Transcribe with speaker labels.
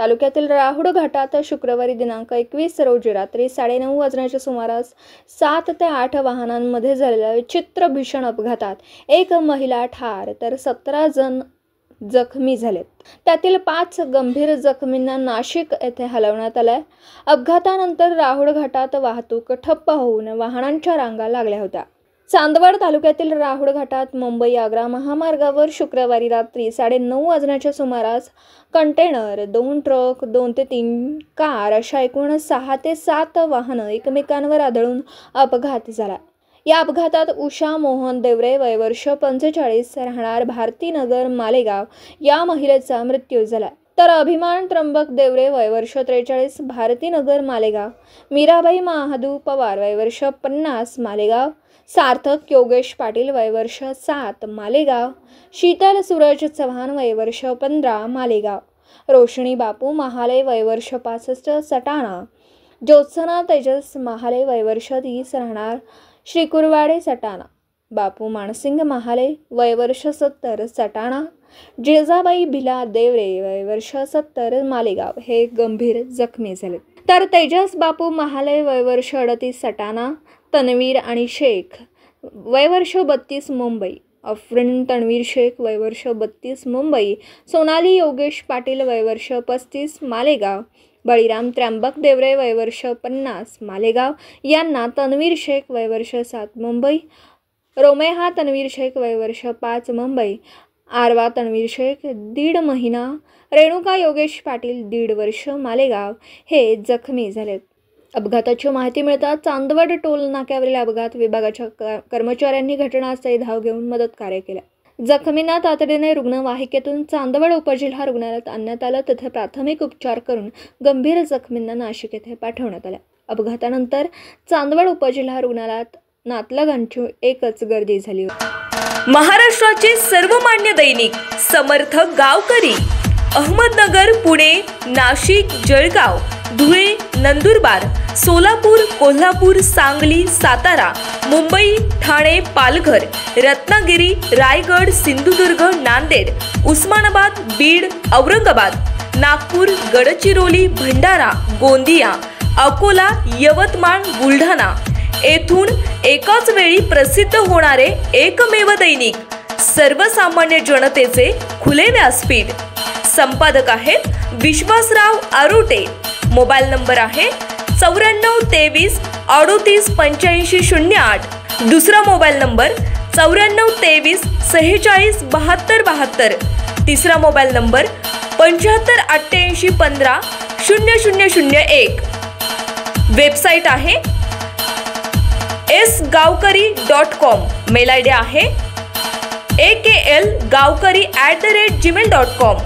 Speaker 1: तालुक्यातील राहुड घाटात शुक्रवारी दिनांक 21 रोजी रात्री 9:30 वाजण्याच्या सुमारास 7 ते 8 वाहनांमध्ये झालेल्या विचित्र भीषण अपघातात एक महिला ठार तर 17 जण जखमी झालेत। त्यातील 5 गंभीर जखमींना नाशिक येथे हलवण्यात आले। अपघातानंतर राहुड घाटात वाहतूक ठप्प होऊन वाहनांच्या रांगा लागल्या होत्या। चांदवड तालुक्यातील राहुड घाटात मुंबई आग्रा महामार्गावर शुक्रवारी रात्री 9:30 वाजण्याच्या सुमारास कंटेनर, 2 ट्रक, 2 ते 3 कार अशा एकूण 6 ते 7 वाहनं एकमेकांवर आदळून अपघात झाला। या अपघातात उषा मोहन देवरे वय वर्ष 45 राहणार भारतीनगर मालेगाव या महिलेचा मृत्यू झाला। तर अभिमान त्र्यंबक देवरे वय वर्ष 43 भारतीनगर मालेगाव, मीराबाई महादू पवार वय वर्ष 50 मालेगाव, सार्थक योगेश पाटील वय वर्ष 7 मालेगाव, शीतल सूरज चव्हाण वय वर्ष 15 मालेगाव, रोशनी बापू महाले वय वर्ष 65 सटाणा, ज्योत्सना तेजस महाले वय वर्ष 30 राहणार श्रीकुरवाडे सटाणा, बापू मानसिंग महाले वय वर्ष 70 सटाणा, जिजाबाई भिला देवरे वय वर्ष 70 मालेगाव हे गंभीर जखमी झाले। तर तेजस बापू महाले वय वर्ष 38 सटाणा, तन्वीर आणि शेख वय वर्ष 32 मुंबई, अफरीन तन्वीर शेख वय वर्ष 32 मुंबई, सोनाली योगेश पाटील वय वर्ष 35 मालेगाव, बळीराम त्र्यंबक देवरे वय वर्ष 50 मालेगाव यांना तन्वीर शेख वय वर्ष 7 मुंबई, रोमेहा तन्वीर शेख वय वर्ष 5 मुंबई, आरवा तन्वीर शेख 1.5 महिना, रेणुका योगेश पाटील 1.5 वर्ष मालेगाव हे जखमी झालेत। अपघाताची माहिती मिळताच चांदवड टोल नाक्यावरील अपघात विभागाच्या कर्मचाऱ्यांनी घटनास्थळी धाव घेऊन मदत कार्य केले। जखमींना तातडीने रुग्णवाहिकेतून चांदवड उपजिल्हा रुग्णालयात आणण्यात आलं। तिथे प्राथमिक उपचार करून गंभीर जखमींना नाशिक येथे पाठवण्यात आले। अपघातानंतर चांदवड उपजिल्हा रुग्णालयात नातलगांची एकच गर्दी झाली होती।
Speaker 2: महाराष्ट्राचे सर्वमान्य दैनिक समर्थ गावकरी अहमदनगर, पुणे, नाशिक, जळगाव, धुळे, नंदुरबार, सोलापूर, कोल्हापूर, सांगली, सातारा, मुंबई, ठाणे, पालघर, रत्नागिरी, रायगड, सिंधुदुर्ग, नांदेड, उस्मानाबाद, बीड, औरंगाबाद, नागपूर, गडचिरोली, भंडारा, गोंदिया, अकोला, यवतमाळ, बुलढाणा येथून एकाच वेळी प्रसिद्ध होणारे एकमेव दैनिक, सर्वसामान्य जनतेचे खुले व्यासपीठ। संपादक आहेत विश्वासराव आरोटे। मोबाईल नंबर आहे 94 23 38 85 08। दुसरा मोबाईल नंबर 94 23 46 72 72। तिसरा मोबाईल नंबर 75 88 15 0001। वेबसाईट आहे sgavkari.com। मेल आयडी आहे akl gavkari@gmail.com।